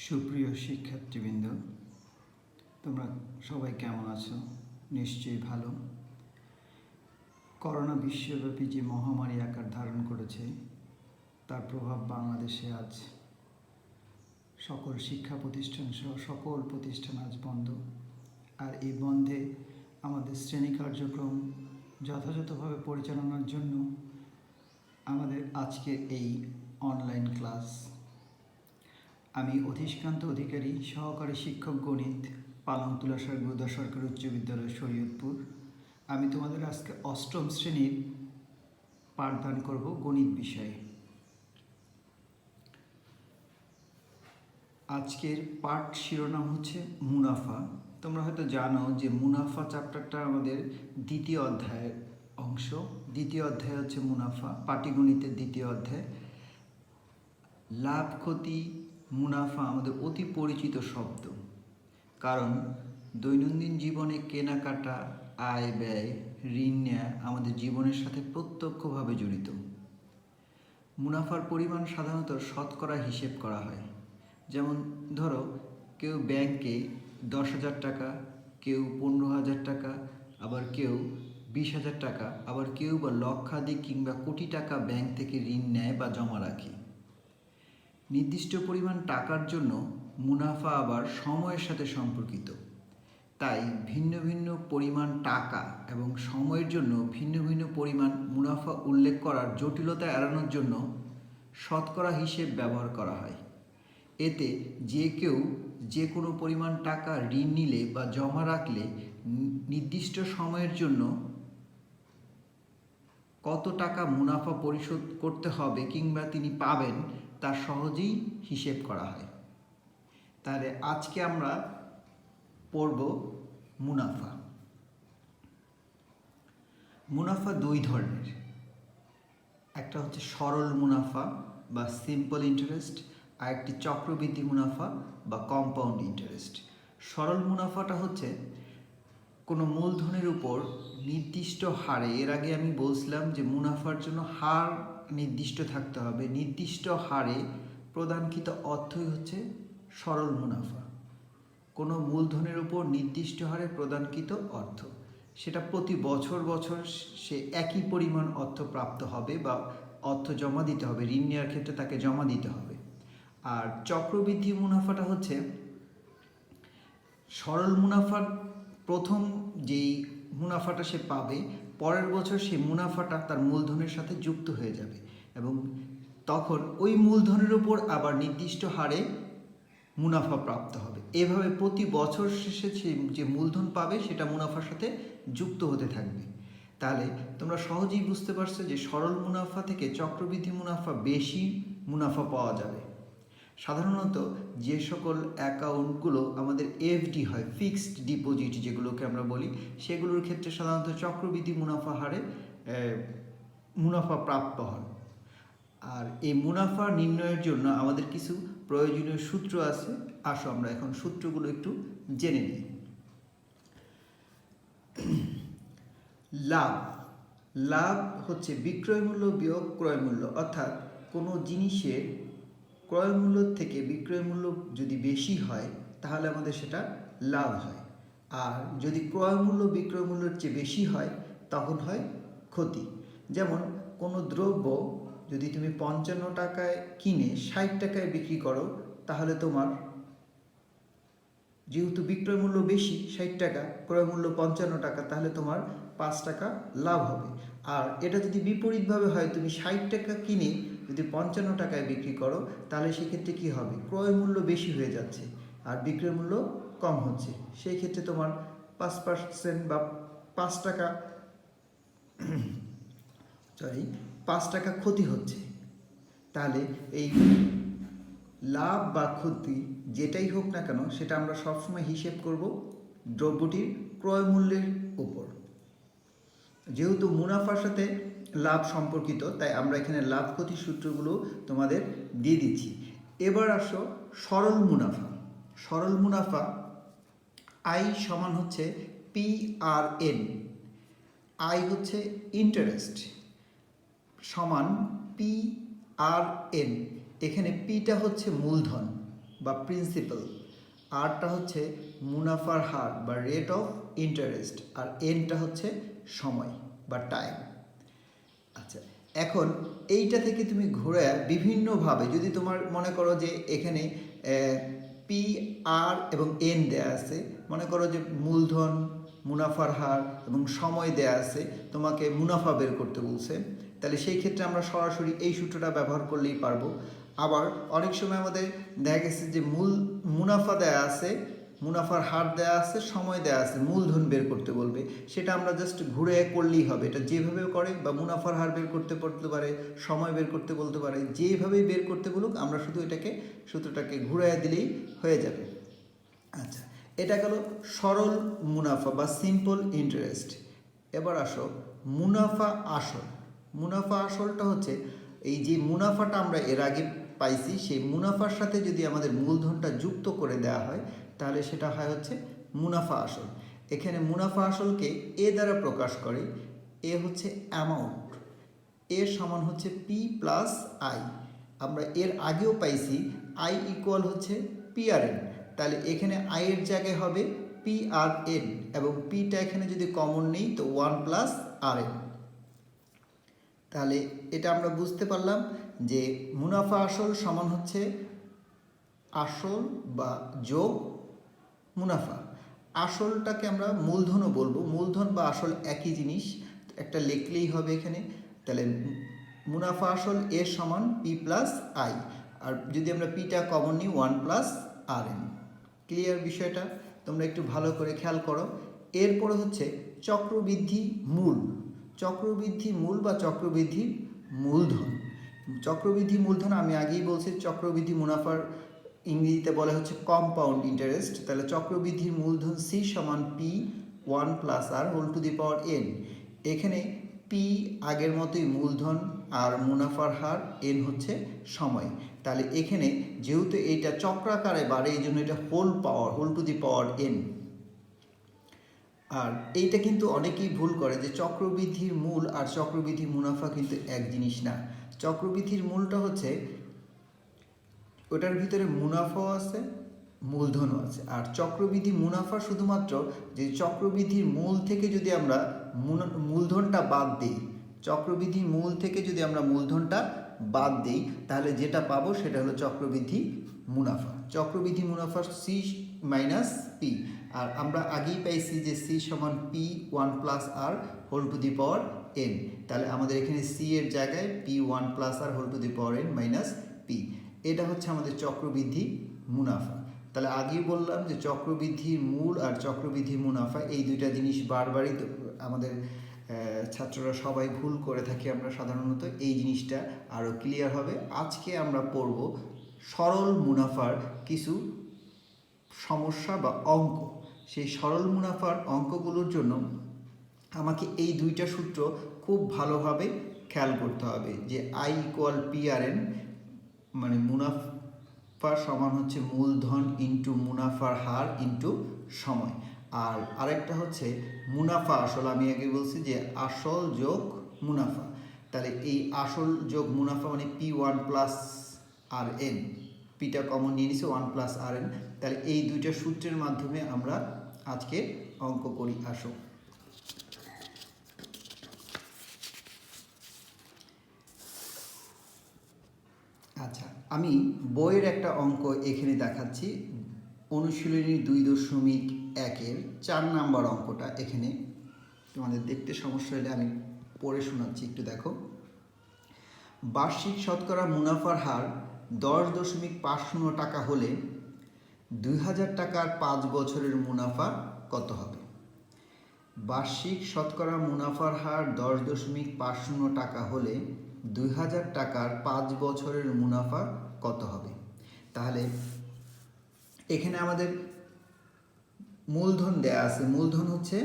সুপ্রিয় শিক্ষার্থীবৃন্দ, তোমরা সবাই কেমন আছো? নিশ্চয়ই ভালো। করোনা বিশ্বব্যাপী যে মহামারী আকার ধারণ করেছে তার প্রভাব বাংলাদেশে আজ সকল শিক্ষা প্রতিষ্ঠান সহ সকল প্রতিষ্ঠান আজ বন্ধ। আর এই বন্ধে আমাদের শ্রেণী কার্যক্রম যথাযথভাবে পরিচালনার জন্য আমাদের আজকের এই অনলাইন ক্লাস। আমি অধিষ্কান্ত অধিকারী, সহকারী শিক্ষক গণিত, পালংতুলা গুরুদা সরকারি উচ্চ বিদ্যালয় শরীয়তপুর। আমি তোমাদের আজকে অষ্টম শ্রেণীর পাঠদান করব গণিত বিষয়ে। আজকের পাঠ শিরোনাম হচ্ছে মুনাফা। তোমরা হয়তো জানো যে মুনাফা চ্যাপ্টারটা আমাদের দ্বিতীয় অধ্যায়ের অংশ। দ্বিতীয় অধ্যায় হচ্ছে মুনাফা, পাটিগণিতের দ্বিতীয় অধ্যায়। লাভ ক্ষতি মুনাফা আমাদের অতি পরিচিত শব্দ, কারণ দৈনন্দিন জীবনে কেনাকাটা, আয় ব্যয়, ঋণ নেওয়া আমাদের জীবনের সাথে প্রত্যক্ষভাবে জড়িত। মুনাফার পরিমাণ সাধারণত শতকরা হিসেব করা হয়। যেমন ধরো, কেউ ব্যাংকে 10,000 টাকা, কেউ 15,000 টাকা, আবার কেউ 20,000 টাকা, আবার কেউ বা লক্ষাধিক কিংবা কোটি টাকা ব্যাংক থেকে ঋণ নেয় বা জমা রাখে। নির্দিষ্ট পরিমাণ টাকার জন্য মুনাফা আবার সময়ের সাথে সম্পর্কিত। তাই ভিন্ন ভিন্ন পরিমাণ টাকা এবং সময়ের জন্য ভিন্ন ভিন্ন পরিমাণ মুনাফা উল্লেখ করার জটিলতা এড়ানোর জন্য শতকরা হিসেব ব্যবহার করা হয়। এতে যে কেউ যে কোনো পরিমাণ টাকা ঋণ নিলে বা জমা রাখলে নির্দিষ্ট সময়ের জন্য কত টাকা মুনাফা পরিশোধ করতে হবে কিংবা তিনি পাবেন তা সহজেই হিসেব করা হয়। তাহলে আজকে আমরা পড়ব মুনাফা। মুনাফা দুই ধরনের, একটা হচ্ছে সরল মুনাফা বা সিম্পল ইন্টারেস্ট, আর একটি চক্রবৃদ্ধি মুনাফা বা কম্পাউন্ড ইন্টারেস্ট। সরল মুনাফাটা হচ্ছে কোনো মূলধনের উপর নির্দিষ্ট হারে, এর আগে আমি বলছিলাম যে মুনাফার জন্য হার নির্দিষ্ট থাকতে হবে, নির্দিষ্ট হারে প্রদানকৃত অর্থই হচ্ছে সরল মুনাফা। কোনো মূলধনের উপর নির্দিষ্ট হারে প্রদানকৃত অর্থ, সেটা প্রতি বছর বছর সে একই পরিমাণ অর্থ প্রাপ্ত হবে বা অর্থ জমা দিতে হবে, ঋণ নেওয়ার ক্ষেত্রে তাকে জমা দিতে হবে। আর চক্রবৃদ্ধি মুনাফাটা হচ্ছে সরল মুনাফার প্রথম যেই মুনাফাটা সে পাবে, পরের বছর সেই মুনাফাটা তার মূলধনের সাথে যুক্ত হয়ে যাবে এবং তখন ওই মূলধনের উপর আবার নির্দিষ্ট হারে মুনাফা প্রাপ্ত হবে। এভাবে প্রতি বছর শেষে যে মূলধন পাবে সেটা মুনাফার সাথে যুক্ত হতে থাকবে। তাহলে তোমরা সহজেই বুঝতে পারছো যে সরল মুনাফা থেকে চক্রবৃদ্ধি মুনাফা বেশি মুনাফা পাওয়া যাবে। সাধারণত যে সকল অ্যাকাউন্টগুলো আমাদের এফডি হয়, ফিক্সড ডিপোজিট যেগুলোকে আমরা বলি, সেগুলোর ক্ষেত্রে সাধারণত চক্রবৃদ্ধি মুনাফা হারে মুনাফা প্রাপ্ত হয়। আর এই মুনাফা নির্ণয়ের জন্য আমাদের কিছু প্রয়োজনীয় সূত্র আছে। আসো আমরা এখন সূত্রগুলো একটু জেনে নিই। লাভ। লাভ হচ্ছে বিক্রয় মূল্য বিয়োগ ক্রয় মূল্য, অর্থাৎ কোনো জিনিসের ক্রয় মূল্য থেকে বিক্রয় মূল্য যদি বেশি হয় তাহলে আমাদের সেটা লাভ হয়, আর যদি ক্রয় মূল্য বিক্রয় মূল্যের চেয়ে বেশি হয় তখন হয় ক্ষতি। যেমন কোনো দ্রব্য যদি তুমি 55 টাকায় কিনে 60 টাকায় বিক্রি করো, তাহলে তোমার যেহেতু বিক্রয় মূল্য বেশি 60 টাকা, ক্রয় মূল্য 55 টাকা, তাহলে তোমার 5 টাকা লাভ হবে। আর এটা যদি বিপরীতভাবে হয়, তুমি 60 টাকা কিনে যদি 55 টাকায় বিক্রি করো, তাহলে সেক্ষেত্রে কী হবে, ক্রয় মূল্য বেশি হয়ে যাচ্ছে আর বিক্রয় মূল্য কম হচ্ছে, সেই ক্ষেত্রে তোমার 5% বা 5 টাকা 5 টাকা ক্ষতি হচ্ছে। তাহলে এই লাভ বা ক্ষতি যেটাই হোক না কেন, সেটা আমরা সবসময় হিসেব করব দ্রব্যটির ক্রয় মূল্যের উপর। যেহেতু মুনাফার সাথে লাভ সম্পর্কিত, তাই আমরা এখানে লাভ ক্ষতি সূত্রগুলো তোমাদের দিয়ে দিচ্ছি। এবার আসো সরল মুনাফা। সরল মুনাফা আই সমান হচ্ছে PRN, আই হচ্ছে ইন্টারেস্ট, সমান PRN। এখানে পিটা হচ্ছে মূলধন, বা প্রিন্সিপাল, আরটা হচ্ছে মুনাফার হার বা রেট অফ ইন্টারেস্ট, আর এনটা হচ্ছে সময় বা টাইম। আচ্ছা, এখন এইটা থেকে তুমি ঘুরে বিভিন্নভাবে যদি তোমার মনে করো যে এখানে পি আর এবং এন দেয়া আছে, মনে করো যে মূলধন, মুনাফার হার এবং সময় দেয়া আছে, তোমাকে মুনাফা বের করতে বলছে, তাহলে সেই ক্ষেত্রে আমরা সরাসরি এই সূত্রটা ব্যবহার করলেই পারবো। আবার অনেক সময় আমাদের দেখা গেছে যে মুনাফা দেয়া আছে, মুনাফার হার দেয়া আছে, সময় দেয়া আছে, মূলধন বের করতে বলবে, সেটা আমরা জাস্ট ঘুরে করলেই হবে। এটা যেভাবে করে, বা মুনাফার হার বের করতে বলতে পারে, সময় বের করতে বলতে পারে, যেভাবেই বের করতে বলুক আমরা শুধু এটাকে সূত্রটাকে ঘুরাইয়া দিলেই হয়ে যাবে। আচ্ছা, এটা গেল সরল মুনাফা বা সিম্পল ইন্টারেস্ট। এবার আসো মুনাফা আসল। মুনাফা আসলটা হচ্ছে এই যে মুনাফাটা আমরা এর আগে পাইছি, সেই মুনাফার সাথে যদি আমাদের মূলধনটা যুক্ত করে দেওয়া হয় তাহলে সেটা হয় হচ্ছে মুনাফা আসল। এখানে মুনাফা আসলকে এ দ্বারা প্রকাশ করে। এ হচ্ছে অ্যামাউন্ট, এ সমান হচ্ছে পি প্লাস আই। আমরা এর আগেও পাইছি আই ইকুয়াল হচ্ছে পি আর এন, তাহলে এখানে আই এর জায়গায় হবে পি আর এন, এবং পিটা এখানে যদি কমন নেই তো 1 প্লাস আর এন। তাহলে এটা আমরা বুঝতে পারলাম যে মুনাফা আসল সমান হচ্ছে আসল বা যোগ মুনাফা। আসলটাকে আমরা মূলধনও বলবো, মূলধন বা আসল একই জিনিস, একটা লিখলেই হবে এখানে। তাহলে মুনাফা আসল এর সমান পি প্লাস আই, আর যদি আমরা পিটা কমন নিই 1 প্লাস আর এন। ক্লিয়ার বিষয়টা? তোমরা একটু ভালো করে খেয়াল করো। এরপরে হচ্ছে চক্রবৃদ্ধি মূল। চক্রবৃদ্ধি মূল বা চক্রবৃদ্ধি মূলধন। চক্রবৃদ্ধি মূলধন আমি আগেই বলছি, চক্রবৃদ্ধি মুনাফার ইংরেজিতে বলা হচ্ছে কম্পাউন্ড ইন্টারেস্ট। তাহলে চক্রবৃদ্ধির মূলধন সি সমান p 1 plus r whole to the power n. এখানে পি আগের মতোই মূলধন, আর মুনাফার হার এন হচ্ছে সময়। তাহলে এখানে যেহেতু এইটা চক্রাকারে বাড়ে, এই জন্য এটা whole to the power n. আর এইটা কিন্তু অনেকেই ভুল করে যে চক্রবৃদ্ধির মূল আর চক্রবৃদ্ধি মুনাফা কিন্তু এক জিনিস না। চক্রবৃদ্ধির মূলটা হচ্ছে ওটার ভিতরে মুনাফাও আছে, মূলধনও আছে। আর চক্রবৃদ্ধি মুনাফা শুধুমাত্র যে চক্রবৃদ্ধির মূল থেকে যদি আমরা মূলধনটা বাদ দিই, চক্রবৃদ্ধির মূল থেকে যদি আমরা মূলধনটা বাদ দিই তাহলে যেটা পাবো সেটা হলো চক্রবৃদ্ধি মুনাফা। চক্রবৃদ্ধি মুনাফা সি মাইনাস পি, আর আমরা আগেই পাইছি যে সি সমান p 1 plus r whole to the power n. তাহলে আমাদের এখানে সি এর জায়গায় p 1 plus r whole to the power n minus p. এটা হচ্ছে আমাদের চক্রবৃদ্ধি মুনাফা। তাহলে আগেই বললাম যে চক্রবৃদ্ধির মূল আর চক্রবৃদ্ধি মুনাফা এই দুইটা জিনিস বারবারই আমাদের ছাত্ররা সবাই ভুল করে থাকি আমরা সাধারণত। এই জিনিসটা আরও ক্লিয়ার হবে। আজকে আমরা পড়ব সরল মুনাফার কিছু সমস্যা বা অঙ্ক। সেই সরল মুনাফার অঙ্কগুলোর জন্য আমাকে এই দুইটা সূত্র খুব ভালোভাবে খেয়াল করতে হবে, যে I equal p r n, মানে মুনাফা সমান হচ্ছে মূলধন ইন্টু মুনাফার হার ইন্টু সময়। আর আরেকটা হচ্ছে মুনাফা আসল, আমি আগে বলছি যে আসল যোগ মুনাফা। তাহলে এই আসল যোগ মুনাফা মানে পি 1 প্লাস আর এন, পিটা কমন নিয়ে নিছে 1 প্লাস আর এন। তাহলে এই দুইটা সূত্রের মাধ্যমে আমরা আজকে অঙ্ক করি। আসো, আচ্ছা আমি বইয়ের একটা অঙ্ক এখানে দেখাচ্ছি, অনুশীলনী 2.1-এর 4 নাম্বার অঙ্কটা। এখানে তোমাদের দেখতে সমস্যা হলে আমি পড়ে শোনাচ্ছি, একটু দেখো। বার্ষিক শতকরা মুনাফার হার 10.50 টাকা হলে 2000 টাকার 5 বছরের মুনাফা কত হবে? বার্ষিক শতকরা মুনাফার হার 10.50 টাকা হলে 2000 টাকার 5 বছরের মুনাফা কত হবে? তাহলে এখানে আমাদের মূলধন দেয়া আছে, মূলধন হচ্ছে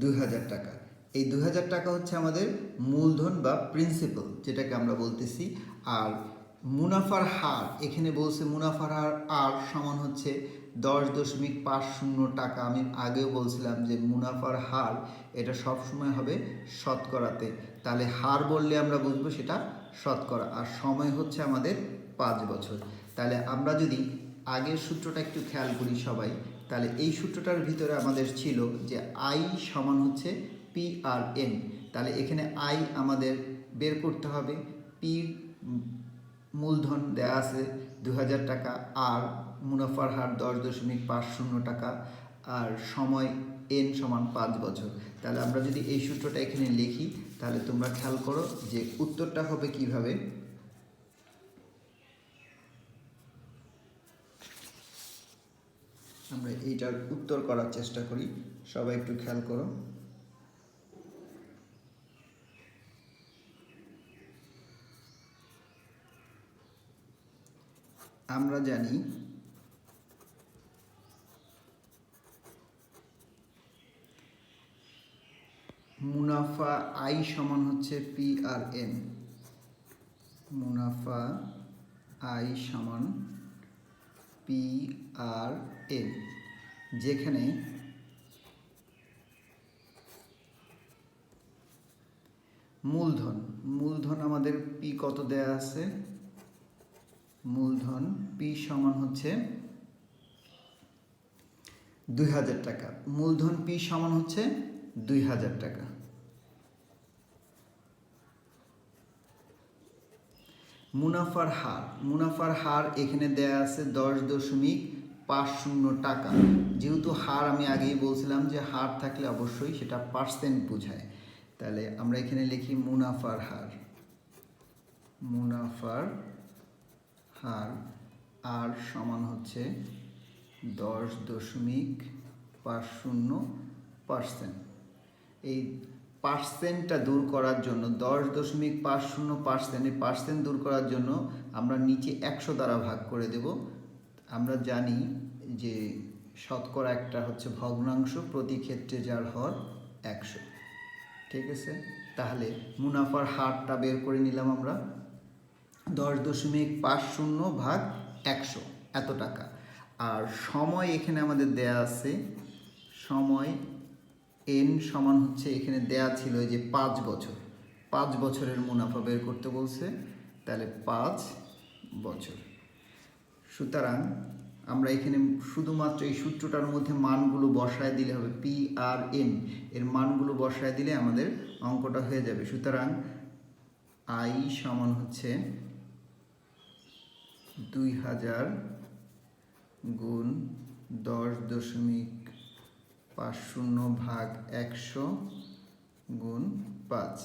2000 টাকা। এই 2000 টাকা হচ্ছে আমাদের মূলধন বা প্রিন্সিপাল, যেটাকে আমরা বলতেছি। আর মুনাফার হার এখানে বলছে মুনাফার হার আর সমান হচ্ছে 10.50 টাকা। আমি আগেও বলছিলাম যে মুনাফার হার এটা সবসময় হবে শতকরাতে। তাহলে হার বললে আমরা বুঝবো সেটা শতকরা, আর সময় হচ্ছে আমাদের 5 বছর। তাহলে আমরা যদি আগের সূত্রটা একটু খেয়াল করি সবাই। তাহলে এই সূত্রটার ভিতরে আমাদের ছিল যে আই সমান হচ্ছে পি আর এন। তাহলে এখানে আই আমাদের বের করতে হবে, পি মূলধন দেওয়া আছে 2000 টাকা, আর মুনাফার হার 10.50 টাকা, আর সময় এন সমান 5 বছর। তাহলে আমরা যদি এই সূত্রটা এখানে লিখি তাহলে তোমরা খেয়াল করো যে উত্তরটা হবে কিভাবে। আমরা এইটার উত্তর করার চেষ্টা করি, সবাই একটু খেয়াল করো। আমরা জানি মুনাফা আই সমান হচ্ছে পি আর এন। মুনাফা আই সমান পি আর এন, যেখানে মূলধন আমাদের পি কত দেয়া আছে, মূলধন পি সমান হচ্ছে 2000 টাকা। মূলধন পি সমান হচ্ছে 2000 টাকা। মুনাফার হার এখানে দেয়া আছে 10.50 টাকা। যেহেতু হার আমি আগেই বলছিলাম যে হার থাকলে অবশ্যই সেটা পার্সেন্ট বোঝায়। তাহলে আমরা এখানে লিখি মুনাফার হার আর সমান হচ্ছে 10.50%। এই পার্সেন্টটা দূর করার জন্য 10.50%, এই পার্সেন্ট দূর করার জন্য আমরা নিচে 100 দ্বারা ভাগ করে দেব। আমরা জানি যে শতকরা একটা হচ্ছে ভগ্নাংশ, প্রতি ক্ষেত্রে যার হর 100। ঠিক আছে, তাহলে মুনাফার হারটা বের করে নিলাম আমরা, 10.50 ভাগ 100 এত টাকা। আর সময় এখানে আমাদের দেয়া আছে, সময় এন সমান হচ্ছে এখানে দেয়া ছিল যে 5 বছর। 5 বছরের মুনাফা বের করতে বলছে, তাহলে 5 বছর। সুতরাং আমরা এখানে শুধুমাত্র এই সূত্রটার মধ্যে মানগুলো বসায় দিলে হবে, পি আর এন এর মানগুলো বসায় দিলে আমাদের অঙ্কটা হয়ে যাবে। সুতরাং আই সমান হচ্ছে 2000 গুণ 10.50 ভাগ 100 গুণ 5।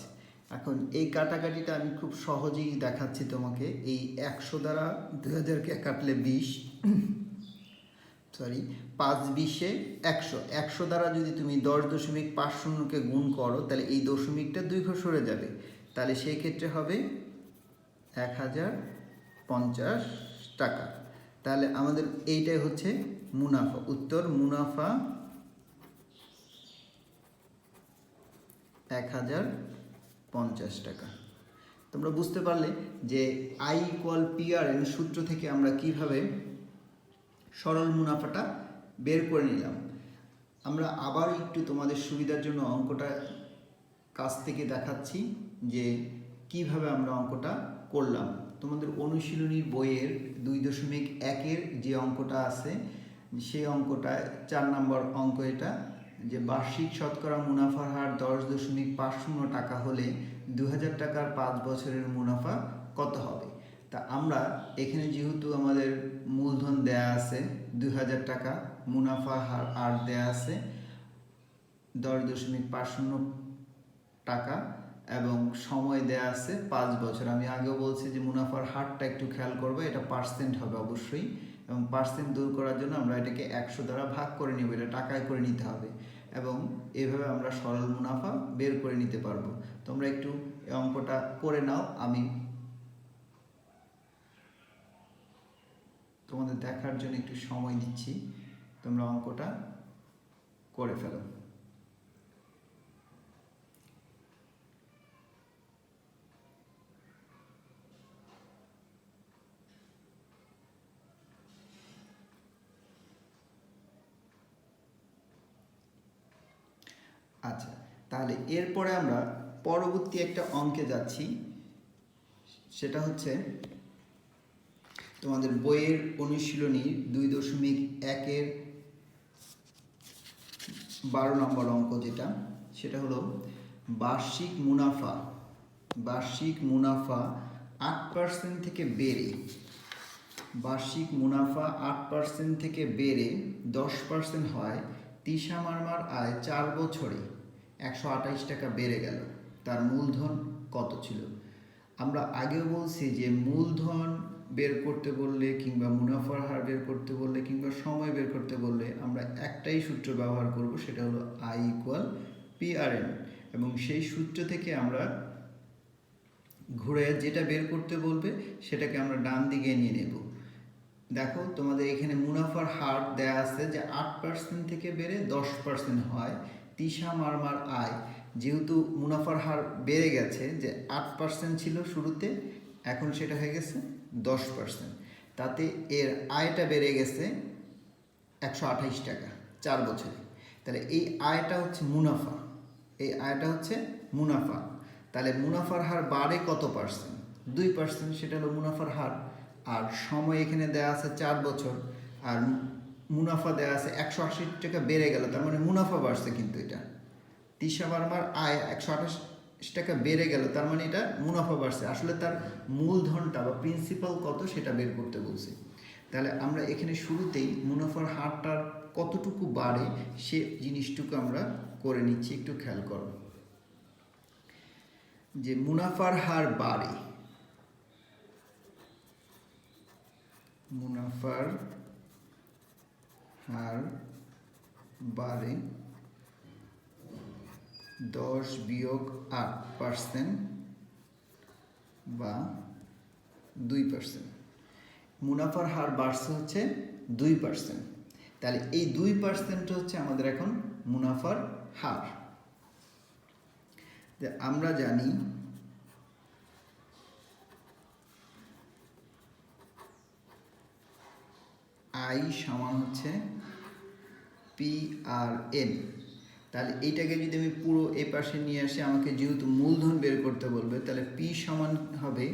এখন এই কাটাকাটিটা আমি খুব সহজেই দেখাচ্ছি তোমাকে। এই 100 দ্বারা 2000কে কাটলে 20, 5 20 100। 100 দ্বারা যদি তুমি 10.50কে গুণ করো তাহলে এই দশমিকটা 2 ঘর সরে যাবে, তাহলে সেই ক্ষেত্রে হবে 1050 টাকা। তাহলে আমাদের এইটাই হচ্ছে মুনাফা। উত্তর মুনাফা 1050 টাকা। তোমরা বুঝতে পারলে যে I equal p r n সূত্র থেকে আমরা কিভাবে সরল মুনাফাটা বের করে নিলাম। আমরা আবার একটু তোমাদের সুবিধার জন্য অঙ্কটা কাছ থেকে দেখাচ্ছি যে কিভাবে আমরা অঙ্কটা করলাম। তোমাদের অনুশীলনীর বইয়ের 2.1-এর যে অঙ্কটা আছে সেই অঙ্কটায় 4 নম্বর অঙ্ক এটা, যে বার্ষিক শতকরা মুনাফার হার 10.50 টাকা হলে 2000 টাকার 5 বছরের মুনাফা কত হবে। তা আমরা এখানে যেহেতু আমাদের মূলধন দেয়া আছে 2000 টাকা, মুনাফা হার আর দেয়া আছে 10.50 টাকা এবং সময় দেয়া আছে 5 বছর। আমি আগেও বলছি যে মুনাফার হারটা একটু খেয়াল করবে, এটা পার্সেন্ট হবে অবশ্যই, এবং পার্সেন্ট দূর করার জন্য আমরা এটাকে 100 দ্বারা ভাগ করে নিব, এটা টাকায় করে নিতে হবে, এবং এভাবে আমরা সরল মুনাফা বের করে নিতে পারবো। তোমরা একটু এই অঙ্কটা করে নাও, আমি তোমাদের দেখার জন্য একটু সময় দিচ্ছি, তোমরা অঙ্কটা করে ফেলো। আচ্ছা, তাহলে এরপরে আমরা পরবর্তী একটা অঙ্কে যাচ্ছি, সেটা হচ্ছে তোমাদের বইয়ের অনুশীলনী 2.1-এর 12 নম্বর অঙ্ক যেটা, সেটা হলো বার্ষিক মুনাফা 8% থেকে বেড়ে, বার্ষিক মুনাফা 8% থেকে বেড়ে 10% হয়। তিশা মারমার আয় 4 বছরে 128 টাকা বেড়ে গেল, তার মূলধন কত ছিল? আমরা আগেও বলছি যে মূলধন বের করতে বললে কিংবা মুনাফার হার বের করতে বললে কিংবা সময় বের করতে বললে আমরা একটাই সূত্র ব্যবহার করব, সেটা হলো I = PRN, এবং সেই সূত্র থেকে আমরা ঘুরে যেটা বের করতে বলবে সেটাকে আমরা ডান দিকে নিয়ে নেব। দেখো তোমাদের এখানে মুনাফার হার দেয়া আছে যে 8% থেকে বেড়ে 10% হয়। তিশা মারমার আয়, যেহেতু মুনাফার হার বেড়ে গেছে, যে 8% ছিল শুরুতে, এখন সেটা হয়ে গেছে 10%, তাতে এর আয়টা বেড়ে গেছে 128 টাকা 4 বছরে। তাহলে এই আয়টা হচ্ছে মুনাফা, এই আয়টা হচ্ছে মুনাফা। তাহলে মুনাফার হার বাড়ে কত পার্সেন্ট? 2%, সেটা হলো মুনাফার হার। আর সময় এখানে দেওয়া আছে 4 বছর, আর মুনাফা দেওয়া আছে 180 টাকা বেড়ে গেল, তার মানে মুনাফা বাড়ছে। কিন্তু এটা তিশা মারমার আয় 128 টাকা বেড়ে গেল, তার মানে এটা মুনাফা বাড়ছে। আসলে তার মূলধনটা বা প্রিন্সিপাল কত সেটা বের করতে বলছি। তাহলে আমরা এখানে শুরুতেই মুনাফার হারটার কতটুকু বাড়ে সে জিনিসটুকু আমরা করে নিচ্ছি, একটু খেয়াল করো। যে মুনাফার হার বাড়ে, মুনাফার হার বাড়ে 10-8% বা 2%। মুনাফার হার বাড়ছে হচ্ছে 2%, তাহলে এই 2% হচ্ছে আমাদের এখন মুনাফার হার। আমরা জানি I সমান হচ্ছে PRN। তাহলে এইটাকে যদি আমি পুরো এই পাশে নিয়ে আসি, আমাকে যেহেতু মূলধন বের করতে বলবে, তাহলে P সমান হবে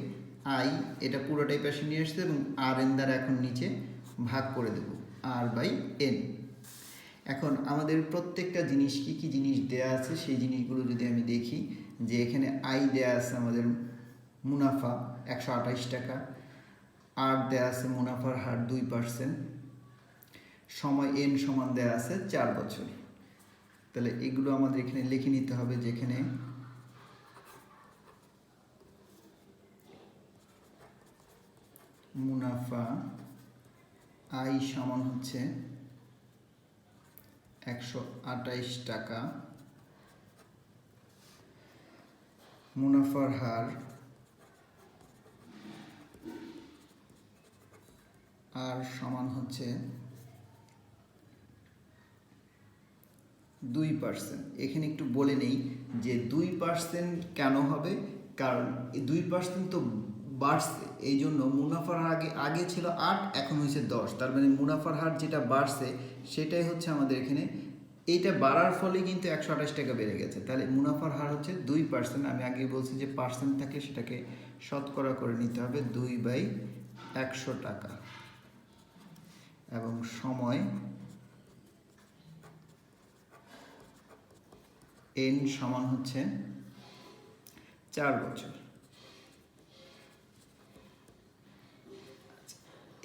I, এটা পুরোটাই পাশে নিয়ে আসতে এবং RN দ্বারা এখন নিচে ভাগ করে দেব R/N। এখন আমাদের প্রত্যেকটা জিনিস কি কি জিনিস দেয়া আছে সেই জিনিসগুলো যদি আমি দেখি, যে এখানে I দেয়া আছে আমাদের মুনাফা 128 টাকা, আর দেয়া আছে মুনাফার হার 2%, সময় N সমান দেয়া আছে 4 বছর। তাহলে এগুলো আমাদের এখানে লিখে নিতে হবে, যেখানে মুনাফা I সমান হচ্ছে 128 টাকা, মুনাফার হার আর সমান হচ্ছে 2%। এখানে একটু বলে নেই যে 2% কেন হবে, কারণ এই 2% তো বাড়ছে, এই জন্য মুনাফার আগে ছিল 8, এখন হয়েছে 10, তার মানে মুনাফার হার যেটা বাড়ছে সেটাই হচ্ছে আমাদের এখানে, এইটা বাড়ার ফলে কিন্তু 128 টাকা বেড়ে গেছে। তাহলে মুনাফার হার হচ্ছে 2%। আমি আগে বলছি যে পার্সেন্ট থাকে সেটাকে শতকরা করে নিতে হবে, 2/100 টাকা, এবং সময় N সমান হচ্ছে 4 বছর।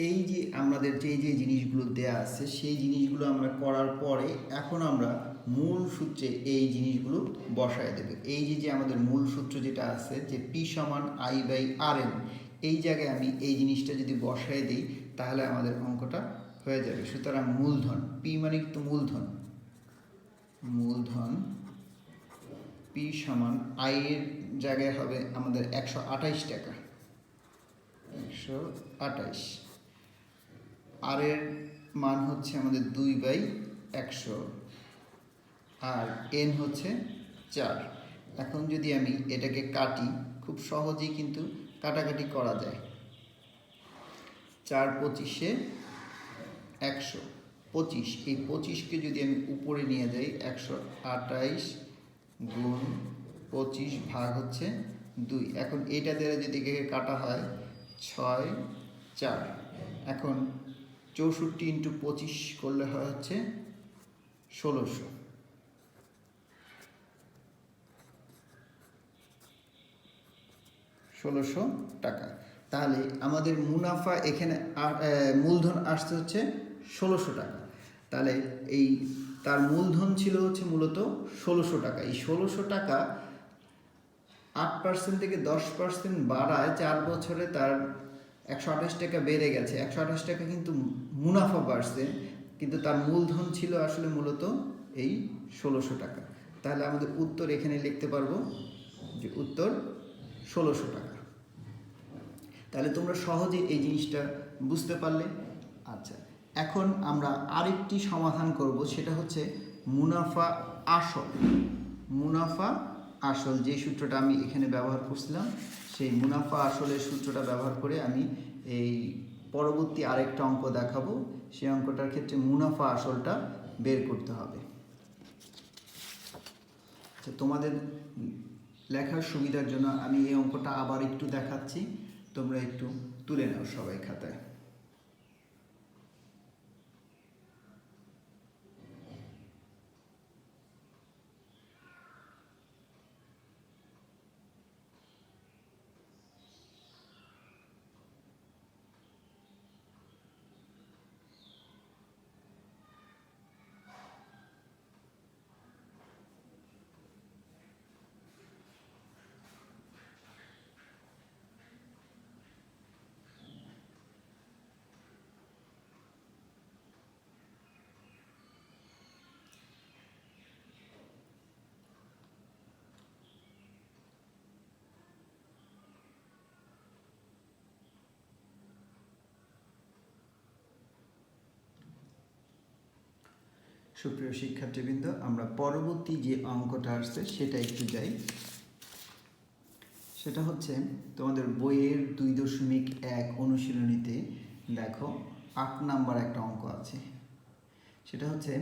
এই যে আমাদের যে জিনিসগুলো দেয়া আছে সেই জিনিসগুলো আমরা করার পরে এখন আমরা মূল সূত্রে এই জিনিসগুলো বসায় দেবে। এই যে আমাদের মূল সূত্র যেটা আছে যে P সমান I/RN, এই জায়গায় আমি এই জিনিসটা যদি বসায় দিই তাহলে আমাদের অঙ্কটা হয়ে যাবে। সুতরাং মূলধন P মানে তো মূলধন, মূলধন P সমান I এর জায়গায় হবে আমাদের 128 টাকা, 128, আর এর মান হচ্ছে আমাদের 2/100, আর N হচ্ছে 4। এখন যদি আমি এটাকে কাটি, খুব সহজেই কিন্তু কাটাকাটি করা যায়। 4×25 = 100, 25, এই 25কে যদি আমি উপরে নিয়ে যাই, 128 গুণ 25 ভাগ হচ্ছে 2। এখন এইটা দ্বারা যদি কাটা হয় 6, 4, এখন 64 ইন্টু 25 করলে হয় হচ্ছে 1600। টাকা। তাহলে আমাদের মুনাফা এখানে মূলধন আসতে হচ্ছে 1600 টাকা। তাহলে এই তার মূলধন ছিল হচ্ছে মূলত 1600 টাকা। এই 1600 টাকা 8% থেকে 10% বাড়ায় 4 বছরে তার 128 টাকা বেড়ে গেছে। 128 টাকা কিন্তু মুনাফা বাড়ছে, কিন্তু তার মূলধন ছিল আসলে মূলত এই 1600 টাকা। তাহলে আমাদের উত্তর এখানে লিখতে পারবো যে উত্তর 1600 টাকা। তাহলে তোমরা সহজে এই জিনিসটা বুঝতে পারলে। আচ্ছা, এখন আমরা আরেকটি সমাধান করব, সেটা হচ্ছে মুনাফা আসল। মুনাফা আসল যে সূত্রটা আমি এখানে ব্যবহার করছিলাম, সেই মুনাফা আসলের সূত্রটা ব্যবহার করে আমি এই পরবর্তী আরেকটা অঙ্ক দেখাবো। সেই অঙ্কটার ক্ষেত্রে মুনাফা আসলটা বের করতে হবে। আচ্ছা, তোমাদের লেখার সুবিধার জন্য আমি এই অঙ্কটা আবার একটু দেখাচ্ছি, তোমরা একটু তুলে নাও সবাই খাতায়। সুপ্রিয় শিক্ষার্থীবৃন্দ, আমরা পরবর্তী যে অঙ্কটা আসছে সেটা একটু যাই। সেটা হচ্ছে তোমাদের বইয়ের 2.1 অনুশীলনীতে দেখো 8 নাম্বার একটা অঙ্ক আছে। সেটা হচ্ছে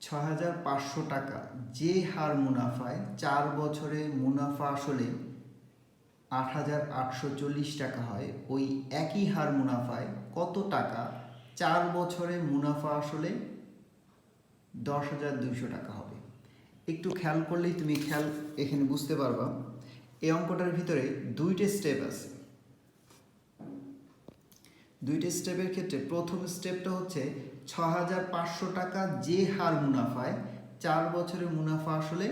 6500 টাকা যে হার মুনাফায় 4 বছরে মুনাফা আসলে 8840 টাকা হয়, ওই একই হার মুনাফায় কত টাকা 4 বছরে মুনাফা আসলে 10,200 টাকা হবে। একটু খেয়াল করলেই তুমি এখানে বুঝতে পারবা। এই অঙ্কটার ভিতরে 2টে স্টেপ আছে। 2টে স্টেপের ক্ষেত্রে প্রথম স্টেপটা হচ্ছে 6500 টাকা যে হার মুনাফায় 4 বছরের মুনাফা আসলে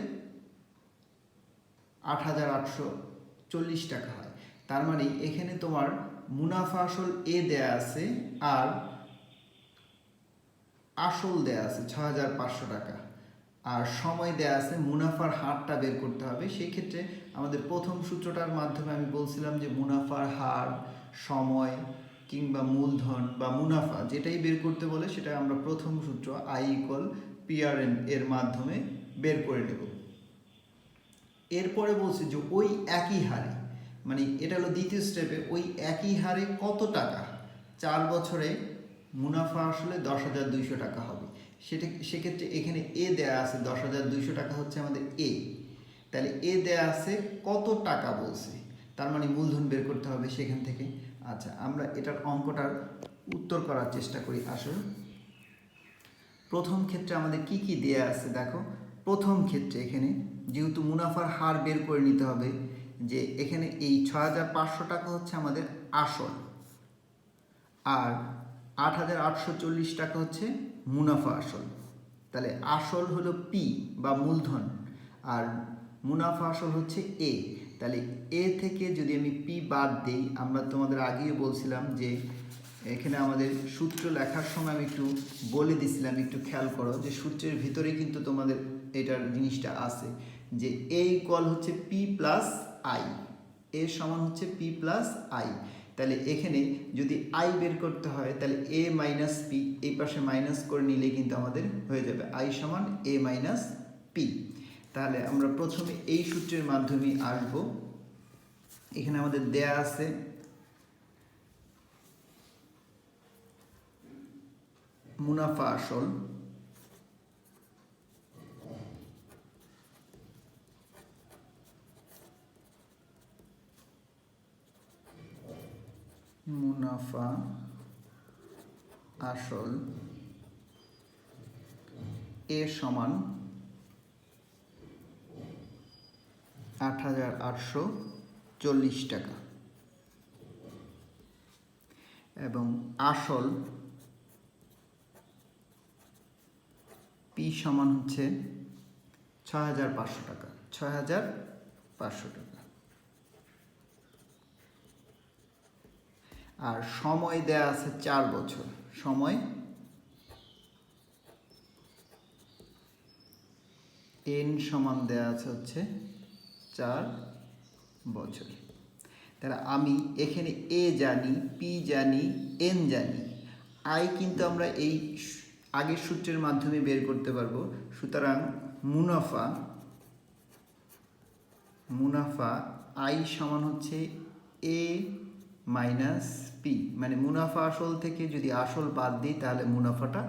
8840 টাকা হয়। তার মানে এখানে তোমার মুনাফা আসল এ দেয়া আছে আর আসল দেয়া আছে 6500 টাকা, আর সময় দেয়া আছে মুনাফার হারটা বের করতে হবে। সেই ক্ষেত্রে আমাদের প্রথম সূত্রটার মাধ্যমে আমি বলছিলাম যে মুনাফার হার, সময় কিংবা মূলধন বা মুনাফা যেটাই বের করতে বলে সেটা আমরা প্রথম সূত্র I=PRN এর মাধ্যমে বের করে নেব। এরপরে বলছে যে ওই একই হারে, মানে এটা হলো দ্বিতীয় স্টেপে, ওই একই হারে কত টাকা 4 বছরে মুনাফা আসলে 10,200 টাকা হবে। সেক্ষেত্রে এখানে এ দেয়া আছে 10,200 টাকা হচ্ছে আমাদের এ। তাহলে এ দেয়া আছে কত টাকা বলছে, তার মানে মূলধন বের করতে হবে সেখান থেকে। আচ্ছা, আমরা এটার অঙ্কটার উত্তর করার চেষ্টা করি। আসলে প্রথম ক্ষেত্রে আমাদের কি কি দেয়া আছে দেখো। প্রথম ক্ষেত্রে এখানে যেহেতু মুনাফার হার বের করে নিতে হবে, যে এখানে এই 6500 টাকা হচ্ছে আমাদের আসল, আর 8840 টাকা হচ্ছে মুনাফা আসল। তাহলে আসল হলো পি বা মূলধন, আর মুনাফা আসল হচ্ছে এ। তাহলে এ থেকে যদি আমি পি বাদ দিই, আমরা তোমাদের আগেই বলছিলাম যে এখানে আমাদের সূত্র লেখার সময় আমি একটু বলে দিছিলাম, একটু খেয়াল করো যে সূত্রের ভিতরেই কিন্তু তোমাদের এটার জিনিসটা আছে যে এ ইকুয়াল হচ্ছে পি প্লাস আই, এ সমান হচ্ছে পি প্লাস আই। তাহলে এখানে যদি আই বের করতে হয় তাহলে এ মাইনাস পি এই পাশে মাইনাস করে নিলে কিন্তু আমাদের হয়ে যাবে আই সমান এ মাইনাস পি। তাহলে আমরা প্রথমে এই সূত্রের মাধ্যমে আসব। এখানে আমাদের দেয়া আছে মুনাফা আসল, মুনাফা আসল এ সমান ৮,৮৪০ টাকা এবং আসল পি সমান হচ্ছে ৬,৫০০ টাকা, ৬,৫০০ টাকা। আর সময় দেয়া আছে ৪ বছর। সময় এন সমান দেয়া আছে হচ্ছে ৪ বছর। তাহলে আমি এখানে এ জানি, পি জানি, এন জানি, আই কিন্তু আমরা এই আগের সূত্রের মাধ্যমে বের করতে পারবো। সুতরাং মুনাফা আই সমান হচ্ছে এ মাইনাস পি, মানে মুনাফা আসল থেকে যদি আসল বাদ দিই তাহলে মুনাফাটা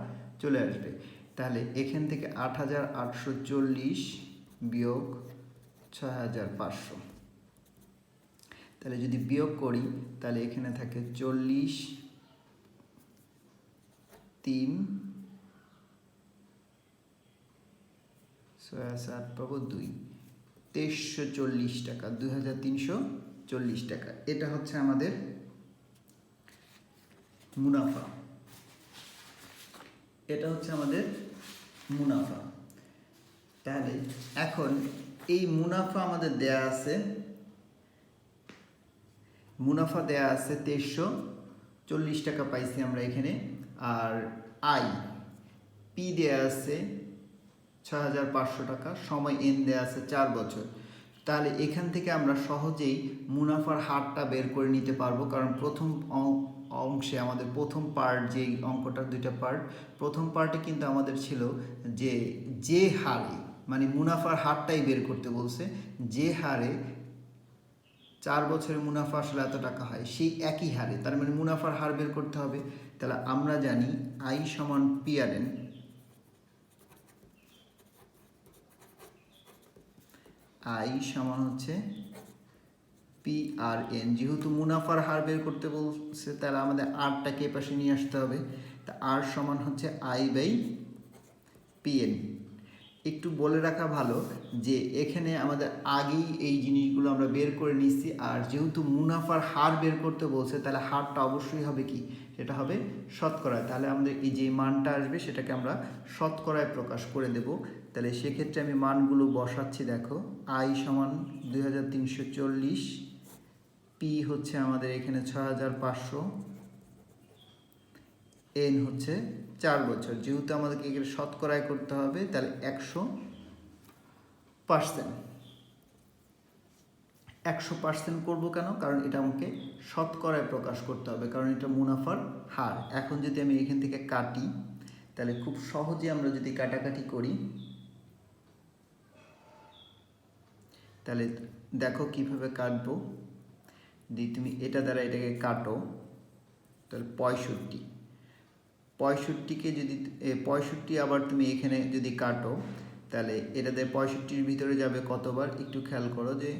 চলে আসবে। তাহলে এখান থেকে ৮,৮৪০ বিয়োগ ৬,৫০০, তাহলে যদি বিয়োগ করি তাহলে এখানে থাকে ৪০, ৩, ৬,৭ পাবো ২, ২৩৪০ টাকা, ২,৩৪০ টাকা। এটা হচ্ছে আমাদের মুনাফা, এটা হচ্ছে আমাদের মুনাফা। তাহলে এখন এই মুনাফা আমাদের দেয়া আছে, মুনাফা দেয়া আছে ২৩৪০ টাকা পাইছি আমরা এখানে। আর আই পি দেয়া আছে ৬,৫০০ টাকা, সময় এন দেয়া আছে ৪ বছর। তাহলে এখান থেকে আমরা সহজেই মুনাফার হারটা বের করে নিতে পারবো, কারণ প্রথম অংশে আমাদের প্রথম পার্ট, যেই অঙ্কটার দুইটা পার্ট, প্রথম পার্টে কিন্তু আমাদের ছিল যে হারে, মানে মুনাফার হারটাই বের করতে বলছে, যে হারে ৪ বছরে মুনাফা আসলে এত টাকা হয় সেই একই হারে, তার মানে মুনাফার হার বের করতে হবে। তাহলে আমরা জানি আই সমান পি আর এন, আই সমান হচ্ছে পি আর এন। যেহেতু মুনাফার হার বের করতে বলছে তাহলে আমাদের আরটাকে পাশে নিয়ে আসতে হবে। তা আর সমান হচ্ছে আই বাই পি এন। একটু বলে রাখা ভালো যে এখানে আমাদের আগেই এই জিনিসগুলো আমরা বের করে নিচ্ছি, আর যেহেতু মুনাফার হার বের করতে বলছে তাহলে হারটা অবশ্যই হবে কি, সেটা হবে শতকরায়। তাহলে আমাদের এই যে মানটা আসবে সেটাকে আমরা শতকরায় প্রকাশ করে দেব। তাহলে সেক্ষেত্রে আমি মানগুলো বসাচ্ছি, দেখো আই সমান ২,৩৪০, পি হচ্ছে আমাদের এখানে ৬,৫০০, এন হচ্ছে ৪ বছর। যেহেতু আমাদেরকে এখানে শতকরায় করতে হবে তাহলে ১০০%। ১০০% করবো কেন, কারণ এটা আমাকে শতকরায় প্রকাশ করতে হবে, কারণ এটা মুনাফার হার। এখন যদি আমি এখান থেকে কাটি তাহলে খুব সহজে আমরা যদি কাটাকাটি করি তাহলে দেখো কিভাবে কাটবো। যদি তুমি এটা দ্বারা এটাকে কাটো তাহলে ৬৫কে যদি ৬৫ আবার তুমি এখানে যদি কাটো তাহলে এটাতে ৬৫-র ভিতরে যাবে কতবার একটু খেয়াল করো, যে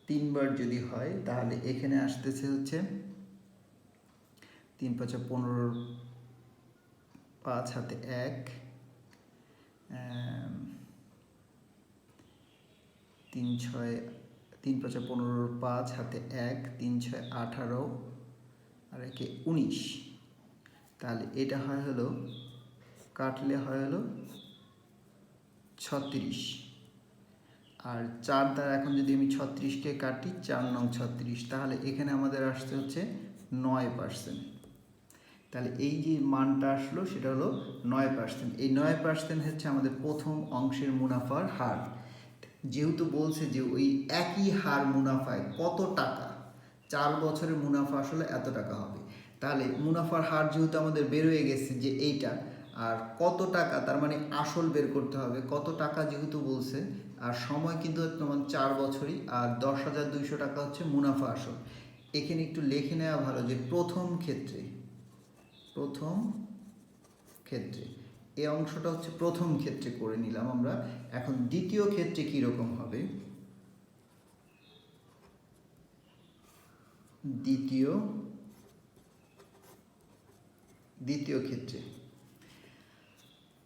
৩বার যদি হয় তাহলে এখানে আসতেছে হচ্ছে ৩ ৫ ১৫, ৫ হাতে ১, ৩ ৫ ১৫, ৫ হাতে ১, ৩ ৬ ১৮, আর একে ১৯। তাহলে এটা হয় হলো, কাটলে হয় হলো ৩৬। আর ৪ দ্বারা এখন যদি আমি ৩৬কে কাটি, ৪ নং ৩৬, তাহলে এখানে আমাদের আসতে হচ্ছে ৯%। তাহলে এই যে মানটা আসলো সেটা হলো ৯%। এই 9% হচ্ছে আমাদের প্রথম অংশের মুনাফার হার। যেহেতু বলছে যে ওই একই হার মুনাফায় কত টাকা, ৪ বছরের মুনাফা আসলে এত টাকা হবে, তাহলে মুনাফার হার যেহেতু আমাদের বের হয়ে গেছে যে এইটা, আর কত টাকা তার মানে আসল বের করতে হবে, কত টাকা যেহেতু বলছে, আর সময় কিন্তু তোমার 4 বছরই, আর 10,200 টাকা হচ্ছে মুনাফা আসল। এখানে একটু লিখে নেওয়া ভালো যে প্রথম ক্ষেত্রে এই অংশটা হচ্ছে প্রথম ক্ষেত্রে করে নিলাম আমরা। এখন দ্বিতীয় ক্ষেত্রে কীরকম হবে, দ্বিতীয় ক্ষেত্রে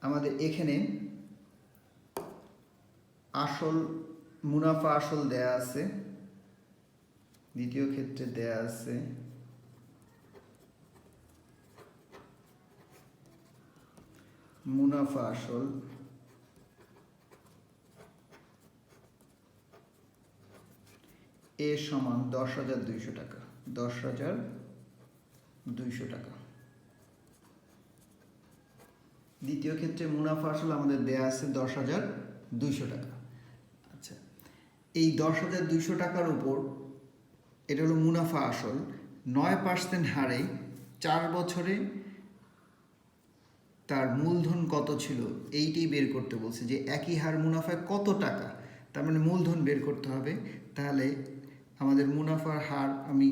আমাদের এখানে আসল মুনাফা আসল দেয়া আছে, দ্বিতীয় ক্ষেত্রে দেয়া আছে মুনাফা আসল এ সমান 10,200 টাকা। 10,200 টাকা। দ্বিতীয় ক্ষেত্রে মুনাফা আসল আমাদের দেয়া আছে 10,200 টাকা। আচ্ছা, এই 10,200 টাকার উপর এটা হলো মুনাফা আসল, 9% হারে 4 বছরে তার মূলধন কত ছিল এইটাই বের করতে বলছে, যে একই হার মুনাফায় কত টাকা, তার মানে মূলধন বের করতে হবে। তাহলে আমাদের মুনাফার হার আমি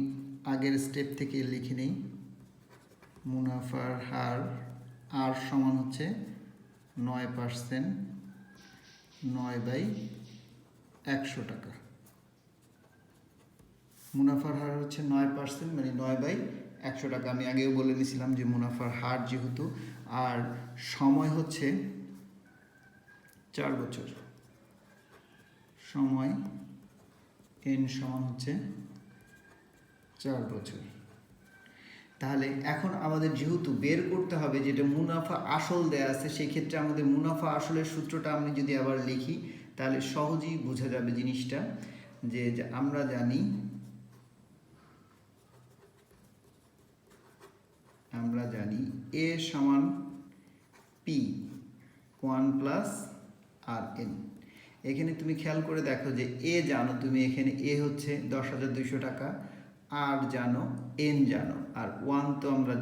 আগের স্টেপ থেকে লিখে নেই। মুনাফার হার আর সমান হচ্ছে 9%, 9/100 টাকা। মুনাফার হার হচ্ছে 9%, মানে 9/100 টাকা। আমি আগেও বলে দিয়েছিলাম যে মুনাফার হার যেহেতু, আর সময় হচ্ছে 4 বছর, সময় n সমান হচ্ছে 4 বছর। তাহলে এখন আমাদের যেহেতু বের করতে হবে যেটা মুনাফা আসল দেয়া আছে, সেই ক্ষেত্রে আমাদের মুনাফা আসলের সূত্রটা আমি যদি আবার লিখি তাহলে সহজেই বোঝা যাবে জিনিসটা, যে আমরা জানি a সমান p 1 + rn। এখানে তুমি খেয়াল করে দেখো যে a জানো তুমি, এখানে a হচ্ছে 10,200 টাকা, আর জানো n জানো, আর 1 তো আমরা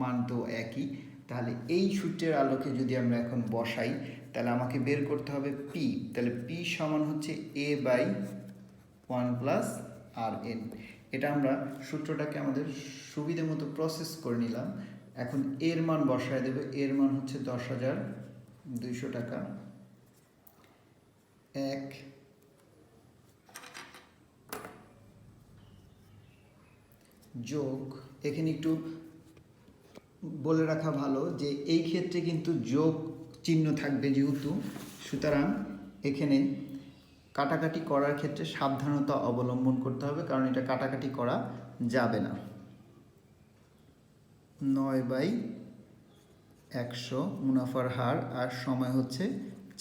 মান তো একই। তাহলে এই সূত্রের আলোকে যদি আমরা এখন বসাই তাহলে আমাকে বের করতে হবে p। তাহলে p সমান হচ্ছে a/1 + rn। এটা আমরা সূত্রটাকে আমাদের সুবিধা মতো প্রসেস করে নিলাম। এখন এর মান বসায় দেবে, এর মান হচ্ছে 10,200 টাকা। 1 যোগ, এখানে একটু বলে রাখা ভালো যে এই ক্ষেত্রে কিন্তু যোগ চিহ্ন থাকবে যেহেতু, সুতরাং এখানে কাটাকাটি করার ক্ষেত্রে সাবধানতা অবলম্বন করতে হবে, কারণ এটা কাটাকাটি করা যাবে না। 9/100 মুনাফার হার, আর সময় হচ্ছে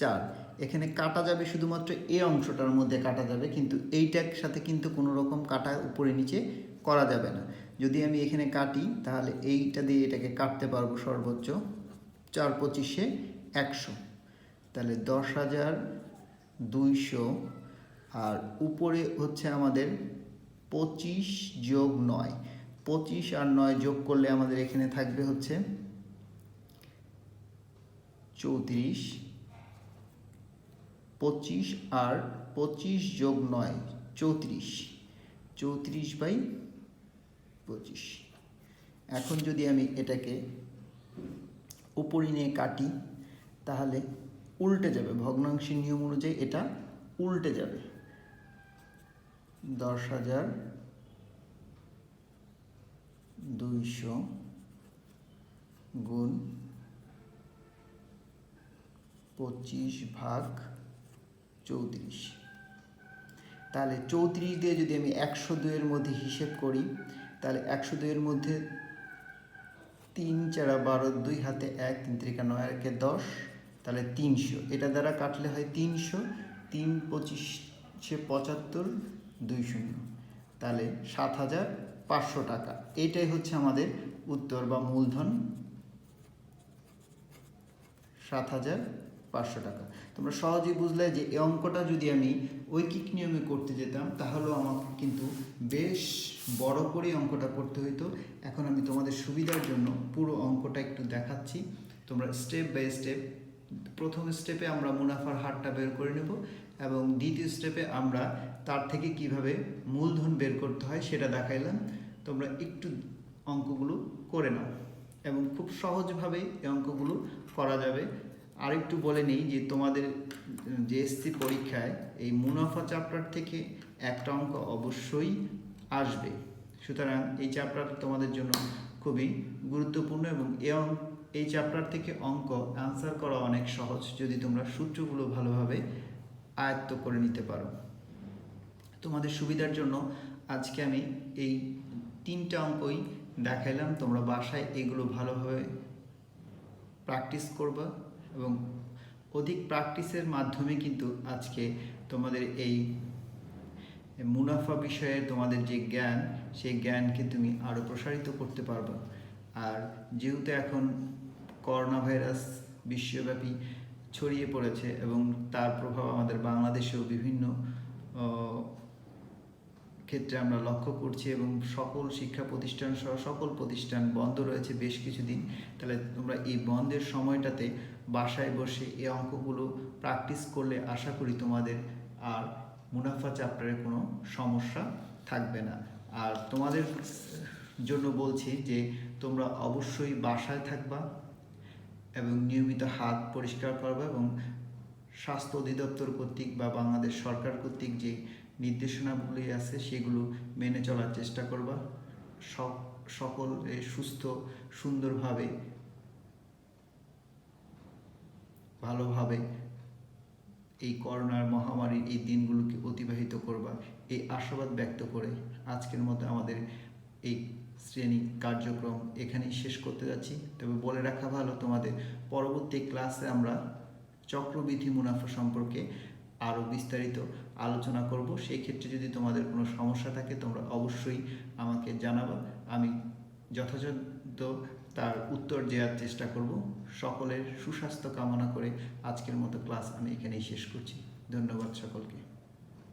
4। এখানে কাটা যাবে শুধুমাত্র এই অংশটার মধ্যে কাটা যাবে, কিন্তু এইটার সাথে কিন্তু কোনো রকম কাটা উপরে নিচে করা যাবে না। যদি আমি এখানে কাটি তাহলে এইটা দিয়ে এটাকে কাটতে পারবো সর্বোচ্চ 4×25 = 100। তাহলে 10,200, আর উপরে হচ্ছে আমাদের 25 যোগ 9, 25 আর 9 যোগ করলে আমাদের এখানে থাকবে হচ্ছে 34। 25 আর 25 যোগ 9 34, 34/25। এখন যদি আমি এটাকে উপরে নিয়ে কাটি তাহলে উল্টে যাবে, ভগ্নাংশের নিয়ম অনুযায়ী এটা উল্টে যাবে। 10,200 গুণ 25/34। তাহলে 34 দিয়ে যদি আমি 102-এর মধ্যে হিসেব করি তাহলে 102-এর মধ্যে 3 × 4 = 12, 2 হাতে 1, 3 × 9 আর 1 10, তাহলে 300। এটা দ্বারা কাটলে হয় 300, 3×25 = 75, 20, তাহলে 7,500 টাকা। এটাই হচ্ছে আমাদের উত্তর বা মূলধন, 7,500 টাকা। তোমরা সহজেই বুঝলে যে এই অঙ্কটা যদি আমি ঐকিক নিয়মে করতে যেতাম তাহলেও আমাকে কিন্তু বেশ বড় করে অঙ্কটা করতে হইতো। এখন আমি তোমাদের সুবিধার জন্য পুরো অঙ্কটা একটু দেখাচ্ছি, তোমরা স্টেপ বাই স্টেপ। প্রথম স্টেপে আমরা মুনাফার হারটা বের করে নেব, এবং দ্বিতীয় স্টেপে আমরা তার থেকে কিভাবে মূলধন বের করতে হয় সেটা দেখাইলাম। তোমরা একটু অঙ্কগুলো করে নাও, এবং খুব সহজভাবেই এই অঙ্কগুলো করা যাবে। আরেকটু বলে নেই যে তোমাদের JSC পরীক্ষায় এই মুনাফা চ্যাপ্টার থেকে একটা অঙ্ক অবশ্যই আসবে। সুতরাং এই চ্যাপ্টার তোমাদের জন্য খুবই গুরুত্বপূর্ণ এবং এই চ্যাপ্টার থেকে অঙ্ক অ্যান্সার করা অনেক সহজ যদি তোমরা সূত্রগুলো ভালোভাবে আয়ত্ত করে নিতে পারো। তোমাদের সুবিধার জন্য আজকে আমি এই 3টা অঙ্কই দেখাইলাম। তোমরা বাসায় এগুলো ভালোভাবে প্র্যাকটিস করবা এবং অধিক প্র্যাকটিসের মাধ্যমে কিন্তু আজকে তোমাদের এই মুনাফা বিষয়ে তোমাদের যে জ্ঞান, সেই জ্ঞানকে তুমি আরও প্রসারিত করতে পারবে। আর যেহেতু এখন করোনা ভাইরাস বিশ্বব্যাপী ছড়িয়ে পড়েছে এবং তার প্রভাব আমাদের বাংলাদেশেও বিভিন্ন ক্ষেত্রে আমরা লক্ষ্য করছি এবং সকল শিক্ষা প্রতিষ্ঠান সহ সকল প্রতিষ্ঠান বন্ধ রয়েছে বেশ কিছুদিন। তাহলে তোমরা এই বন্ধের সময়টাতে বাসায় বসে এই অঙ্কগুলো প্র্যাকটিস করলে আশা করি তোমাদের আর মুনাফা চ্যাপ্টারে কোনো সমস্যা থাকবে না। আর তোমাদের জন্য বলছি যে তোমরা অবশ্যই বাসায় থাকবা এবং নিয়মিত হাত পরিষ্কার করবা এবং স্বাস্থ্য অধিদপ্তর কর্তৃক বা বাংলাদেশ সরকার কর্তৃক যে নির্দেশনাগুলি আছে সেগুলো মেনে চলার চেষ্টা করবা। সকল সুস্থ সুন্দরভাবে ভালোভাবে এই করোনার মহামারীর এই দিনগুলোকে অতিবাহিত করবা, এই আশাবাদ ব্যক্ত করে আজকের মতো আমাদের এই শ্রেণী কার্যক্রম এখানেই শেষ করতে যাচ্ছি। তবে বলে রাখা ভালো, তোমাদের পরবর্তী ক্লাসে আমরা চক্রবৃদ্ধি মুনাফা সম্পর্কে আরও বিস্তারিত আলোচনা করব। সেই ক্ষেত্রে যদি তোমাদের কোনো সমস্যা থাকে তোমরা অবশ্যই আমাকে জানাবা, আমি যথাযথ তার উত্তর দেওয়ার চেষ্টা করব। সকলের সুস্বাস্থ্য কামনা করে আজকের মতো ক্লাস আমি এখানেই শেষ করছি। ধন্যবাদ সকলকে।